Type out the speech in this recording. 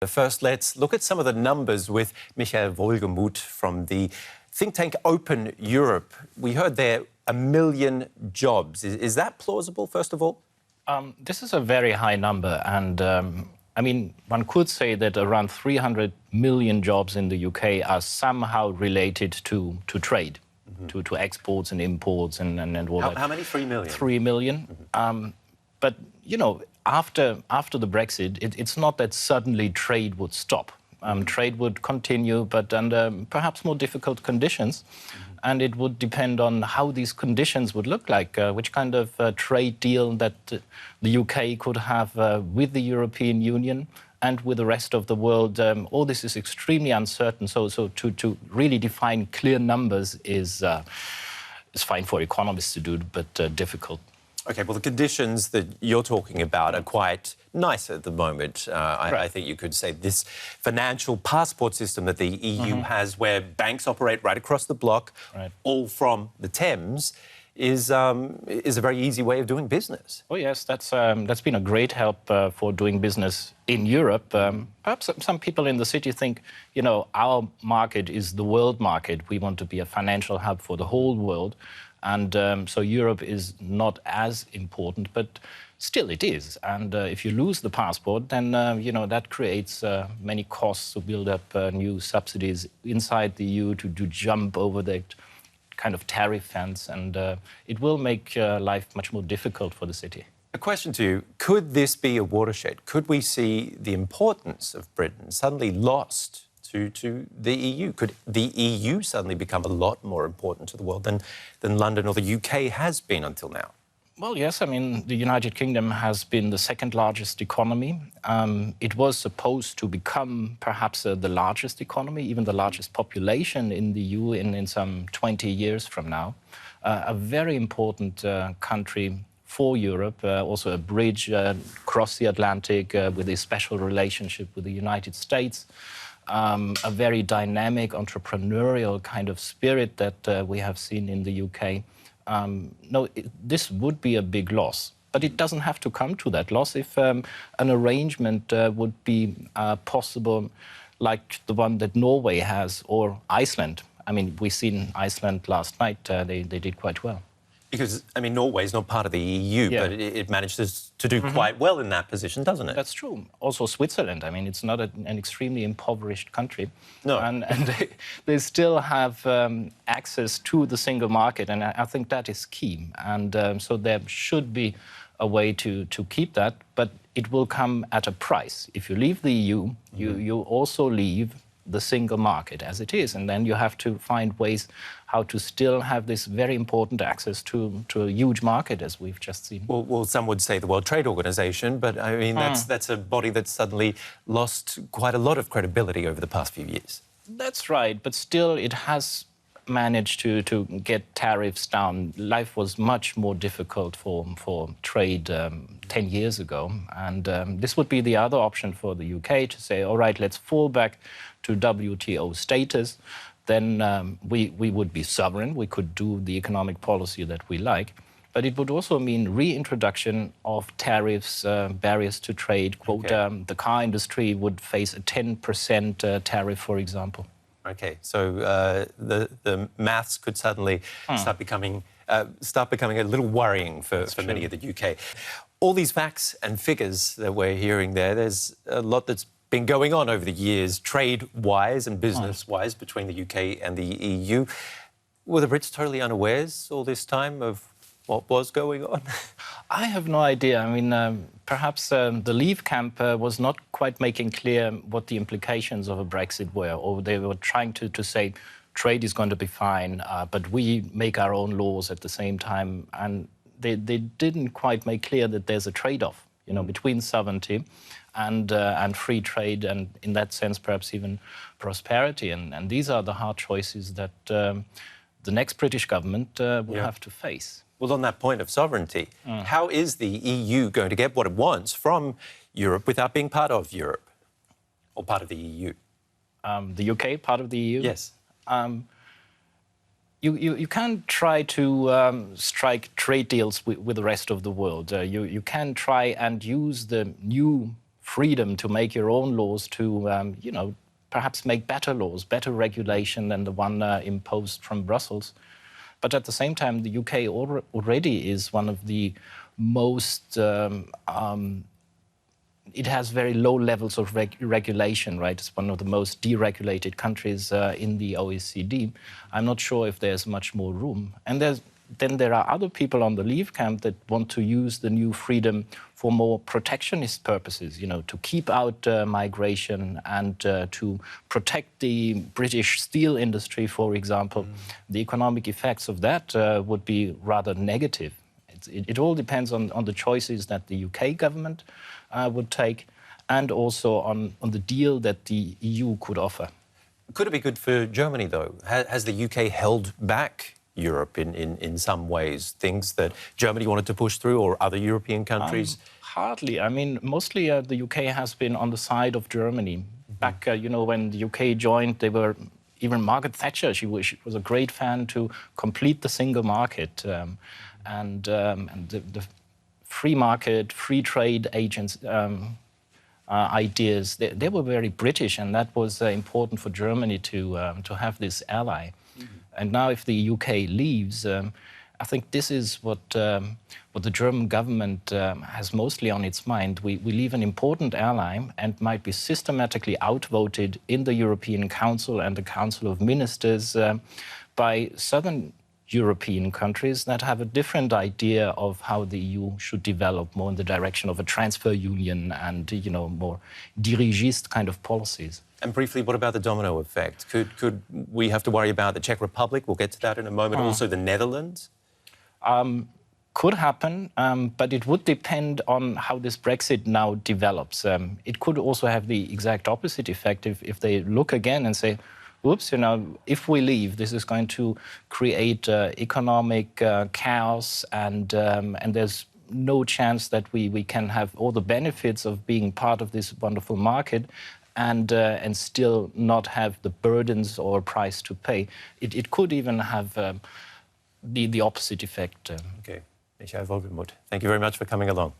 But first, let's look at some of the numbers with Michael Wolgemuth from the think tank Open Europe. We heard there 1 million jobs. Is that plausible, first of all? This is a very high number. And I mean, one could say that around 300 million jobs in the UK are somehow related to trade, to exports and imports and all that. How many? 3 million? 3 million. But, you know, after the Brexit, it's not that suddenly trade would stop. Trade would continue, but under perhaps more difficult conditions. And it would depend on how these conditions would look like, which kind of trade deal that the UK could have with the European Union and with the rest of the world. All this is extremely uncertain. So to really define clear numbers is fine for economists to do, but difficult. OK, well, the conditions that you're talking about are quite nice at the moment. I think you could say this financial passport system that the EU has, where banks operate right across the bloc, all from the Thames, is a very easy way of doing business. Oh, yes, that's been a great help for doing business in Europe. Perhaps some people in the city think, you know, our market is the world market. We want to be a financial hub for the whole world. And so Europe is not as important, but still it is. And if you lose the passport, then, you know, that creates many costs to build up new subsidies inside the EU to jump over that kind of tariff fence. And it will make life much more difficult for the city. A question to you. Could this be a watershed? Could we see the importance of Britain suddenly lost to the EU? Could the EU suddenly become a lot more important to the world than London or the UK has been until now? Well, yes. I mean, the United Kingdom has been the second largest economy. It was supposed to become perhaps the largest economy, even the largest population in the EU in some 20 years from now. A very important country for Europe, also a bridge across the Atlantic with a special relationship with the United States. A very dynamic, entrepreneurial kind of spirit that we have seen in the UK. No, this would be a big loss. But it doesn't have to come to that loss if an arrangement would be possible, like the one that Norway has, or Iceland. I mean, we've seen Iceland last night. They did quite well. Because, I mean, Norway is not part of the EU, but it manages to do quite well in that position, doesn't it? That's true. Also Switzerland. I mean, it's not an extremely impoverished country. No. And they still have access to the single market, and I think that is key. And so there should be a way to keep that, but it will come at a price. If you leave the EU, you also leave the single market as it is, and then you have to find ways how to still have this very important access to a huge market, as we've just seen. Well, some would say the World Trade Organization, but I mean, that's a body that's suddenly lost quite a lot of credibility over the past few years. That's right, but still it has managed to get tariffs down. Life was much more difficult for trade 10 years ago, and this would be the other option for the UK to say, all right, let's fall back to WTO status. Then we would be sovereign. We could do the economic policy that we like. But it would also mean reintroduction of tariffs, barriers to trade. Quote, the car industry would face a 10% tariff, for example. OK, so the maths could suddenly start becoming a little worrying for many of the UK. All these facts and figures that we're hearing there's a lot that's been going on over the years, trade-wise and business-wise, between the UK and the EU. Were the Brits totally unawares all this time of what was going on? I have no idea. I mean, perhaps the Leave camp was not quite making clear what the implications of a Brexit were, or they were trying to say trade is going to be fine, but we make our own laws at the same time. And they didn't quite make clear that there's a trade-off, you know, between sovereignty and free trade, and in that sense, perhaps even prosperity. And these are the hard choices that the next British government will have to face. Well, on that point of sovereignty, how is the EU going to get what it wants from Europe without being part of Europe or part of the EU? The UK, part of the EU? Yes. You can't try to strike trade deals with the rest of the world. You can try and use the new freedom to make your own laws, to perhaps make better laws, better regulation than the one imposed from Brussels. But at the same time, the UK already is one of the most it has very low levels of regulation, right? It's one of the most deregulated countries in the OECD. I'm not sure if there's much more room. And then there are other people on the Leave camp that want to use the new freedom for more protectionist purposes, to keep out migration and to protect the British steel industry, for example. The economic effects of that would be rather negative. It all depends on the choices that the UK government would take, and also on the deal that the EU could offer. Could it be good for Germany, though? Has the UK held back Europe in some ways, things that Germany wanted to push through, or other European countries? Hardly. I mean, mostly the UK has been on the side of Germany. Back, when the UK joined, they were... Even Margaret Thatcher, she was a great fan to complete the single market. And the free market, free trade agents ideas, they were very British, and that was important for Germany to have this ally. And now, if the UK leaves, I think this is what the German government has mostly on its mind. We leave an important ally and might be systematically outvoted in the European Council and the Council of Ministers by southern European countries that have a different idea of how the EU should develop, more in the direction of a transfer union and, more dirigist kind of policies. And briefly, what about the domino effect? Could we have to worry about the Czech Republic? We'll get to that in a moment. Also the Netherlands? Could happen, but it would depend on how this Brexit now develops. It could also have the exact opposite effect if they look again and say, oops, if we leave, this is going to create economic chaos, and there's no chance that we can have all the benefits of being part of this wonderful market and still not have the burdens or price to pay. It could even have the opposite effect. Okay. Michael Wolgemuth, thank you very much for coming along.